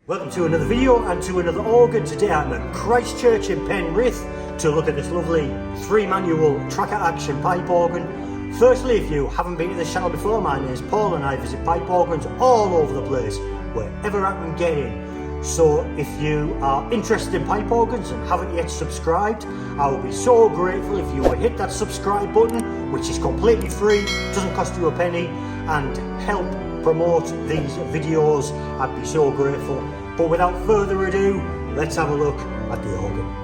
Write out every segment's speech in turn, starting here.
Welcome to another video and to another organ. Today I'm at Christchurch in Penrith to look at this lovely 3-manual tracker action pipe organ. Firstly, if you haven't been to this channel before, my name is Paul and I visit pipe organs all over the place, wherever I can get in. So if you are interested in pipe organs and haven't yet subscribed, I will be so grateful if you would hit that subscribe button, which is completely free, doesn't cost you a penny, and help promote these videos. I'd be so grateful. But without further ado, let's have a look at the organ.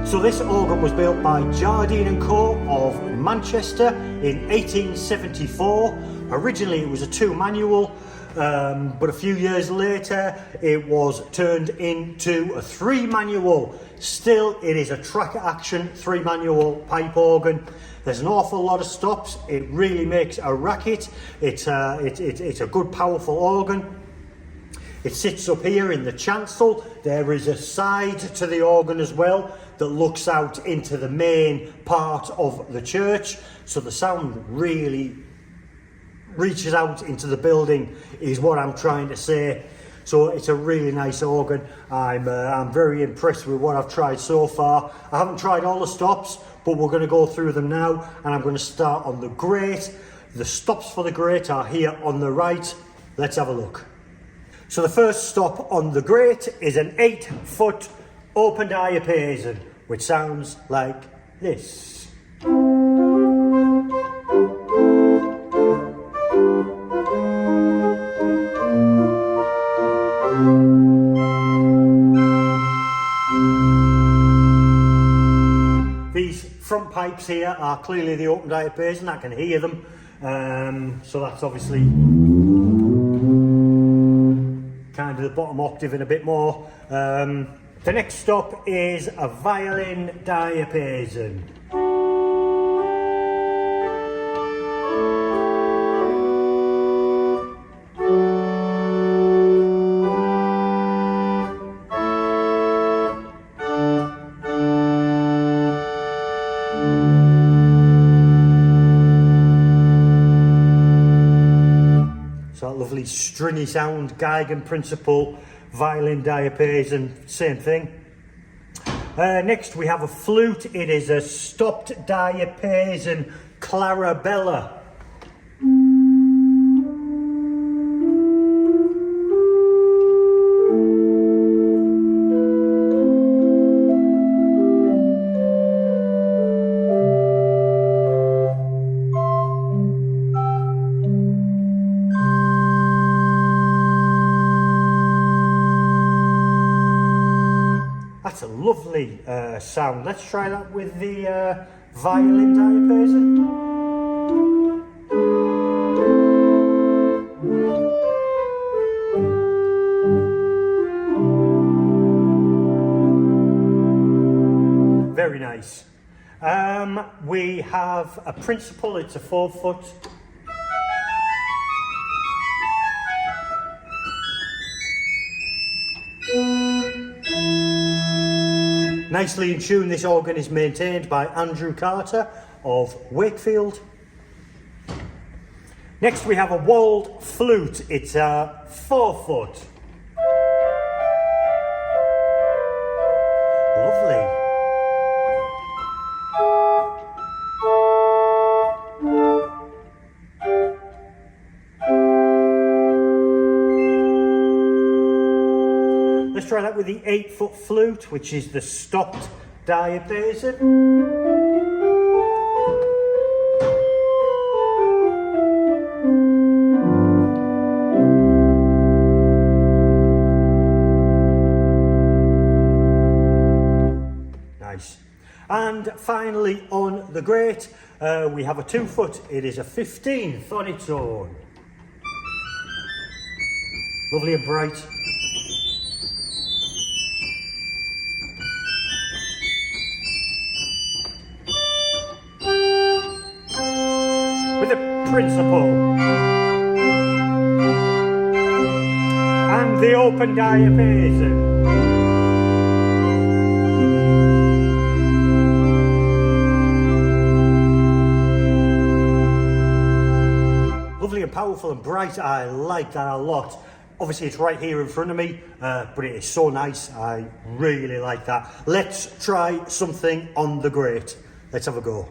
So this organ was built by Jardine Co of Manchester in 1874. Originally it was a 2-manual, but a few years later it was turned into a 3-manual. Still, it is a tracker action 3-manual pipe organ. There's an awful lot of stops. It really makes a racket. It's a good, powerful organ. It sits up here in the chancel. There is a side to the organ as well that looks out into the main part of the church. So the sound really reaches out into the building is what I'm trying to say. So it's a really nice organ. I'm very impressed with what I've tried so far. I haven't tried all the stops, but we're going to go through them now, and I'm going to start on the grate. The stops for the grate are here on the right. Let's have a look. So the first stop on the grate is an 8-foot open diapason, which sounds like this. These front pipes here are clearly the open diapason. I can hear them, so that's obviously kind of the bottom octave and a bit more. The next stop is a violin diapason. So that lovely stringy sound, Geigen principle, violin diapason, same thing. Next we have a flute. It is a stopped diapason Clarabella. That's a lovely sound. Let's try that with the violin diapason. Very nice. We have a principal. It's a 4-foot. Nicely in tune. This organ is maintained by Andrew Carter of Wakefield. Next we have a walled flute. It's a 4-foot. Lovely. Let's try that with the 8-foot flute, which is the stopped diapason. Nice. And finally on the grate, we have a 2-foot. It is a 15th on its own. Lovely and bright. principle. And the open diapason. Lovely and powerful and bright. I like that a lot. Obviously it's right here in front of me, but it is so nice. I really like that. Let's try something on the grate. Let's have a go.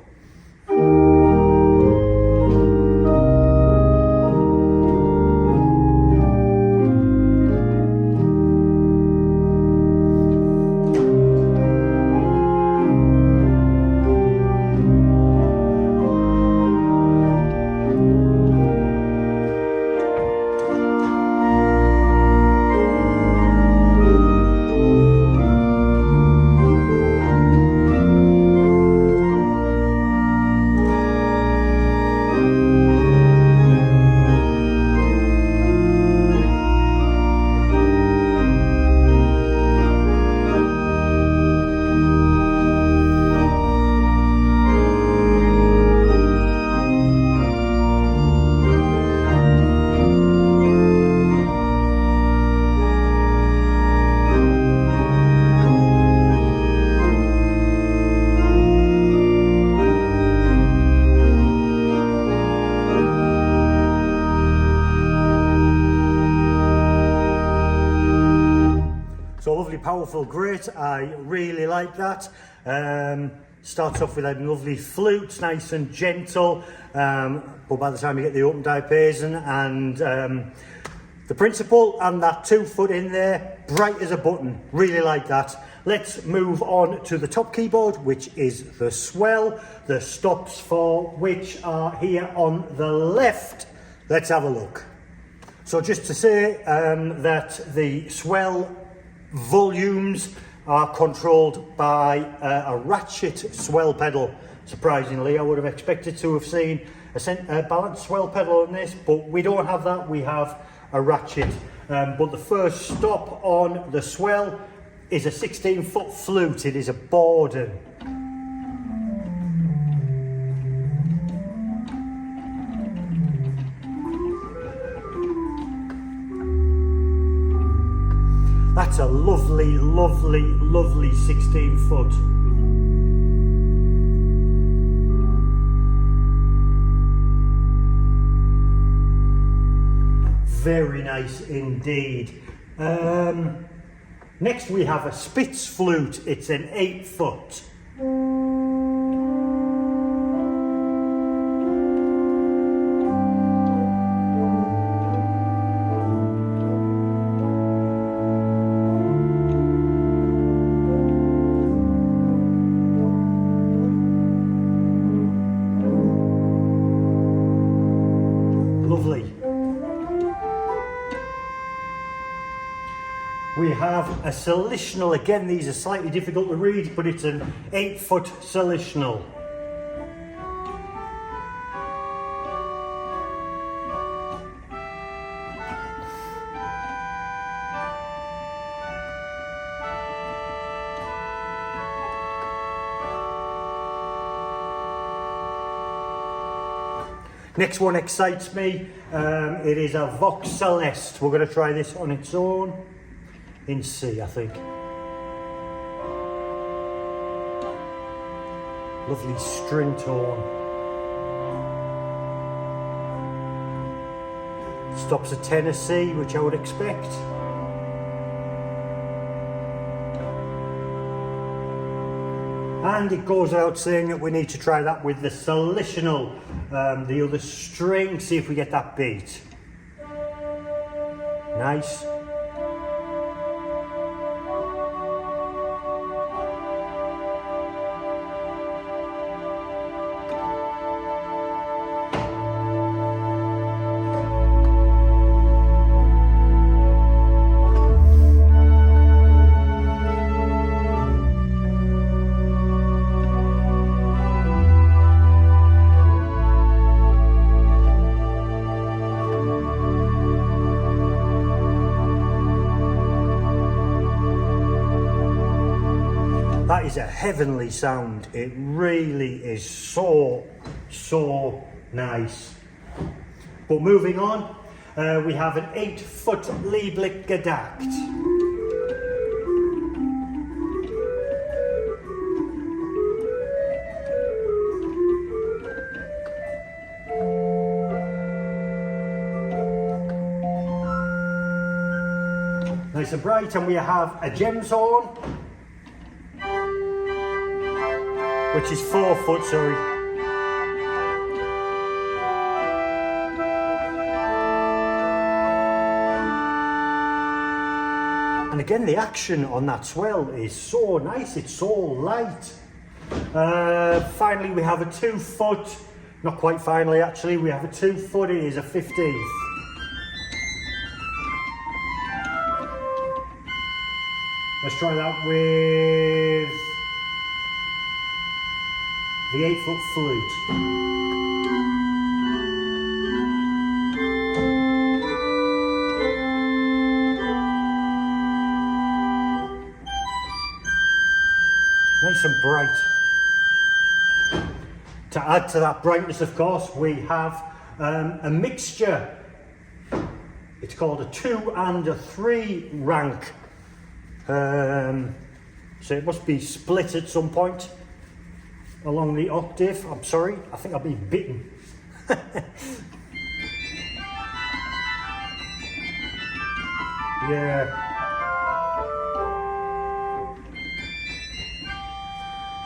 So lovely, powerful, great. I really like that. Starts off with a lovely flute, nice and gentle. But by the time you get the open diapason and the principle and that 2 foot in there, bright as a button. Really like that. Let's move on to the top keyboard, which is the swell. The stops for which are here on the left. Let's have a look. So just to say that the swell volumes are controlled by a ratchet swell pedal. Surprisingly, I would have expected to have seen a balanced swell pedal on this, but we don't have that. We have a ratchet. But the first stop on the swell is a 16-foot flute. It is a Bourdon. That's a lovely, lovely, lovely 16 foot. Very nice indeed. Next we have a Spitz flute. It's an 8 foot. Lovely. We have a solitional. Again, these are slightly difficult to read, but it's an 8 foot solitional. Next one excites me. It is a Vox Celeste. We're going to try this on its own in C, I think. Lovely string tone. Stops at tenor C, which I would expect. And it goes out saying that we need to try that with the solitional, the other string, see if we get that beat. Nice. That is a heavenly sound. It really is so nice. But moving on, we have an 8-foot Lieblich gedackt. Nice and bright, and we have a gems horn, which is 4 foot, sorry. And again, the action on that swell is so nice, it's so light. Finally, we have a 2 foot, not quite finally actually, we have a 2 foot, it is a 15th. Let's try that with the 8-foot flute. Nice and bright. To add to that brightness, of course, we have a mixture. It's called a 2 and a 3 rank. So it must be split at some point along the octave. I'm sorry, I think I've been bitten. Yeah.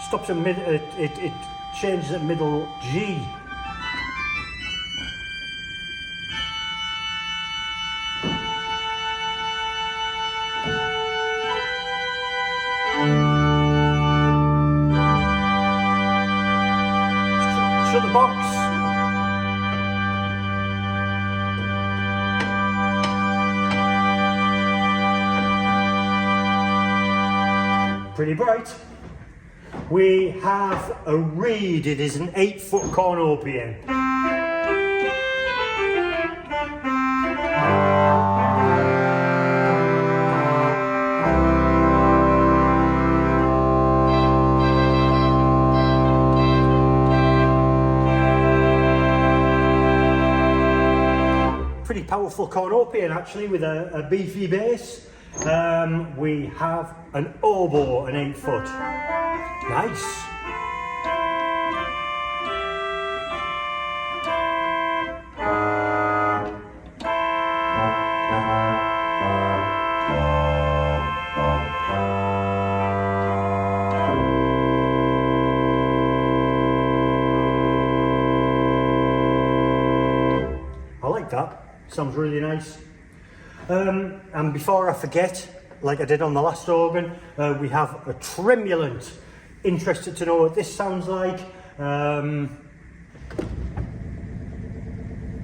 Stops at mid. It changes at middle G. Shut the box. Pretty bright. We have a reed. It is an 8-foot cornopian. Pretty powerful cornopian actually, with a beefy bass. We have an oboe, an 8-foot. Nice. I like that. Sounds really nice. And before I forget, like I did on the last organ, we have a tremulant. Interested to know what this sounds like.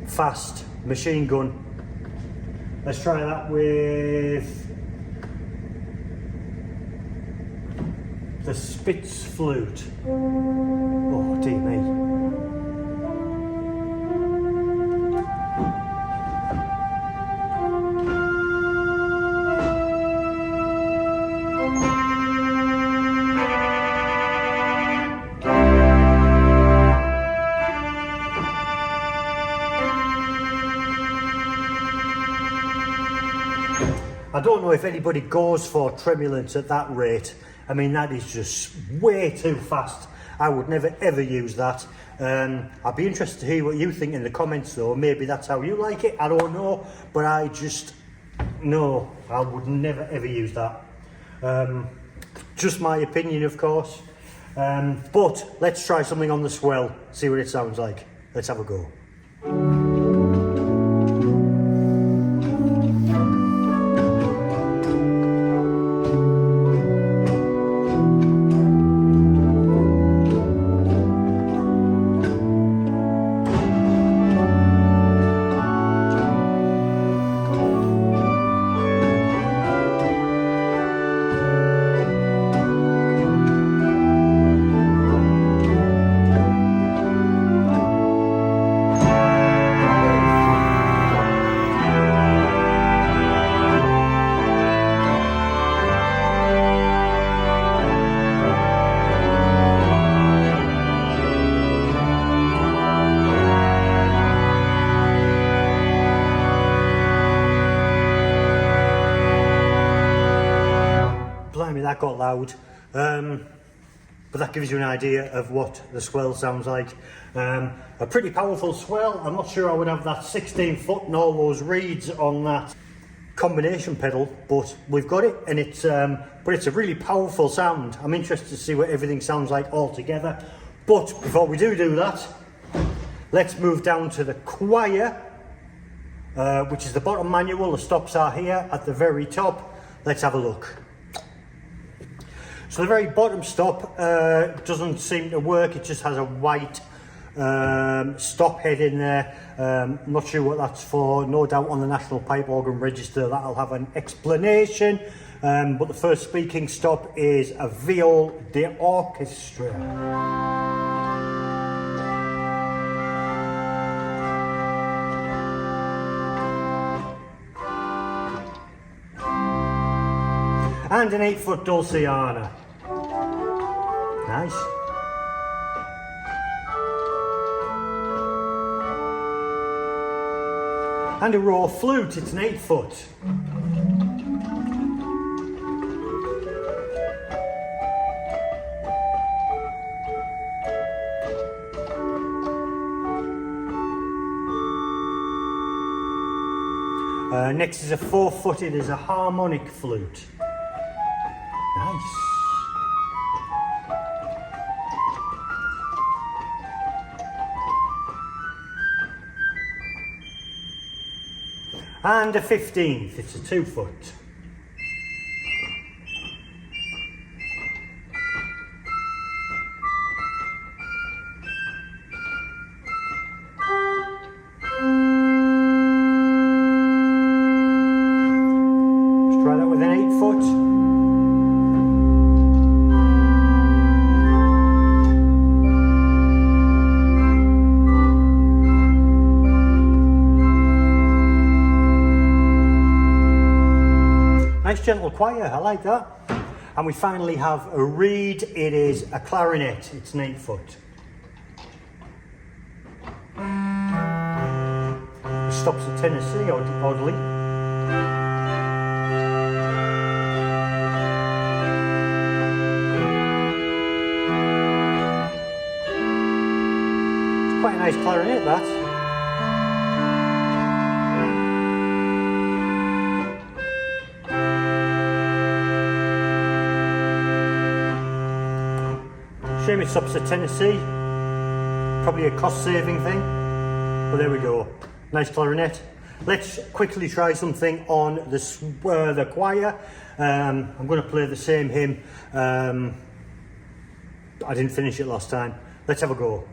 Fast machine gun. Let's try that with the Spitz flute. Oh dear me. I don't know if anybody goes for tremulants at that rate. I mean, that is just way too fast. I would never ever use that. I'd be interested to hear what you think in the comments though. Maybe that's how you like it, I don't know. But I just, no, I would never ever use that. Just my opinion, of course. But let's try something on the swell, see what it sounds like. Let's have a go. that got loud. But that gives you an idea of what the swell sounds like. A pretty powerful swell. I'm not sure I would have that 16 foot and all those reeds on that combination pedal, but we've got it, and it's but it's a really powerful sound. I'm interested to see what everything sounds like all together. But before we do that, let's move down to the choir, which is the bottom manual. The stops are here at the very top. Let's have a look. So the very bottom stop doesn't seem to work. It just has a white stop head in there. Not sure what that's for. No doubt on the National Pipe Organ Register that'll have an explanation. But the first speaking stop is a viol d'orchestra. And an 8 foot dulciana. Nice. And a raw flute, it's an 8 foot. Next is a 4 foot, it is a harmonic flute. Nice. And a 15th, it's a 2 foot. Let's try that with an 8 foot. Nice gentle choir, I like that. And we finally have a reed. It is a clarinet, it's an 8 foot. It stops at Tennessee, oddly. It's quite a nice clarinet, that. Shame it stops at Tennessee, probably a cost saving thing, but there we go, nice clarinet. Let's quickly try something on the choir. I'm going to play the same hymn. I didn't finish it last time. Let's have a go.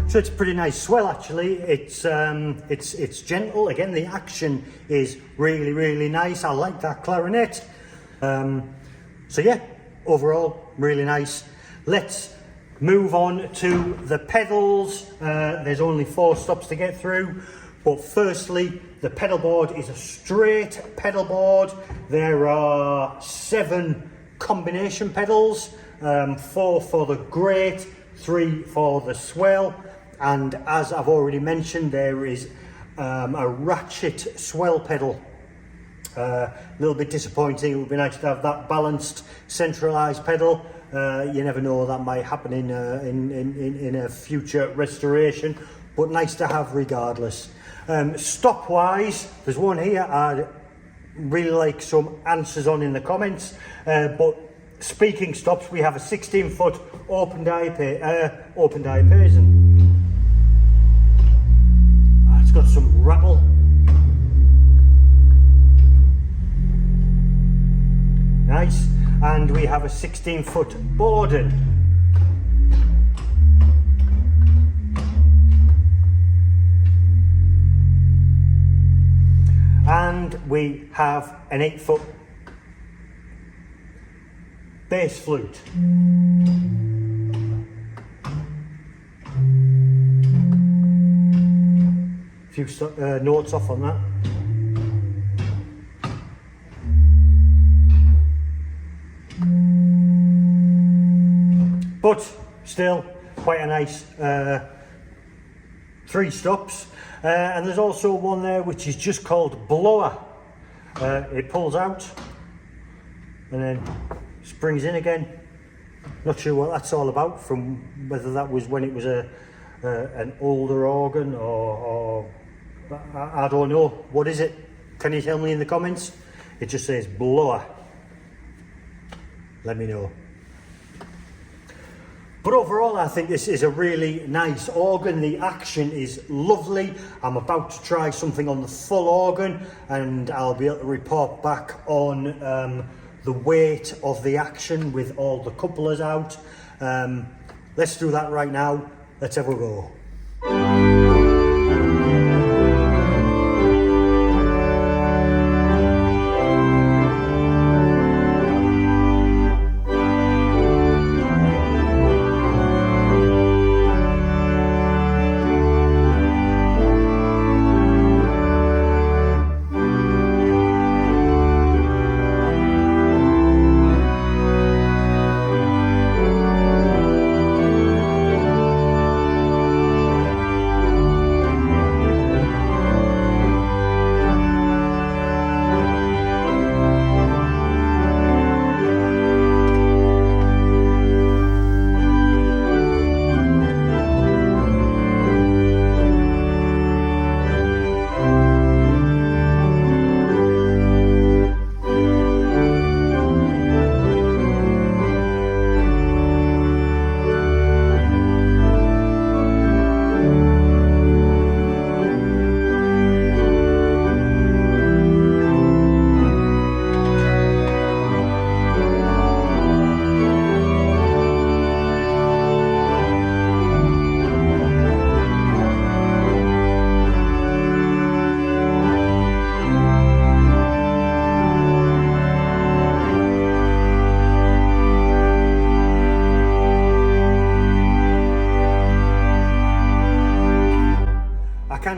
So it's a pretty nice swell actually. It's gentle. Again, the action is really nice. I like that clarinet. So yeah, overall really nice. Let's move on to the pedals. There's only 4 stops to get through, but firstly, the pedal board is a straight pedal board. There are 7 combination pedals, 4 for the grate, 3 for the swell. And as I've already mentioned, there is a ratchet swell pedal. A little bit disappointing. It would be nice to have that balanced, centralised pedal. You never know, that might happen in a future restoration, but nice to have regardless. Stop wise, there's one here I'd really like some answers on in the comments, but speaking stops, we have a 16-foot open diapason. It's got some rattle. Nice. And we have a 16-foot Bourdon. And we have an 8-foot bass flute. A few notes off on that. But still quite a nice 3 stops. And there's also one there which is just called blower. It pulls out and then springs in again. Not sure what that's all about, from whether that was when it was an older organ or I don't know. What is it? Can you tell me in the comments? It just says blower. Let me know. But overall, I think this is a really nice organ. The action is lovely. I'm about to try something on the full organ and I'll be able to report back on the weight of the action with all the couplers out. Let's do that right now. Let's have a go.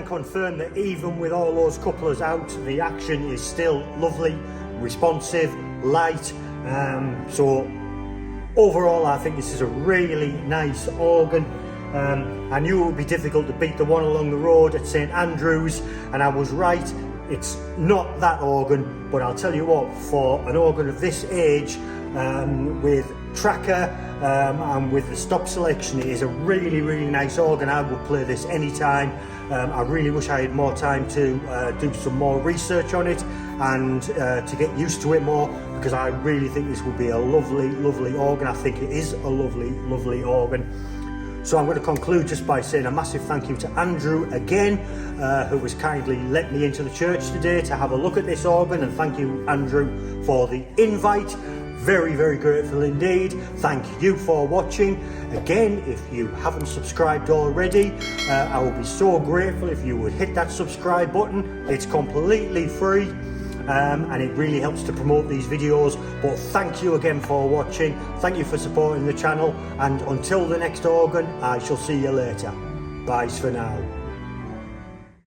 Confirm that even with all those couplers out, the action is still lovely, responsive, light. So overall, I think this is a really nice organ. I knew it would be difficult to beat the one along the road at St Andrews, and I was right. It's not that organ, but I'll tell you what, for an organ of this age, with tracker and with the stop selection, it is a really, really nice organ. I would play this anytime. I really wish I had more time to do some more research on it and to get used to it more, because I really think this would be a lovely, lovely organ. I think it is a lovely, lovely organ. So I'm going to conclude just by saying a massive thank you to Andrew again, who has kindly let me into the church today to have a look at this organ, and thank you, Andrew, for the invite. Very, very grateful indeed. Thank you for watching. Again, if you haven't subscribed already, I will be so grateful if you would hit that subscribe button. It's completely free, and it really helps to promote these videos. But thank you again for watching. Thank you for supporting the channel, and until the next organ, I shall see you later. Bye for now.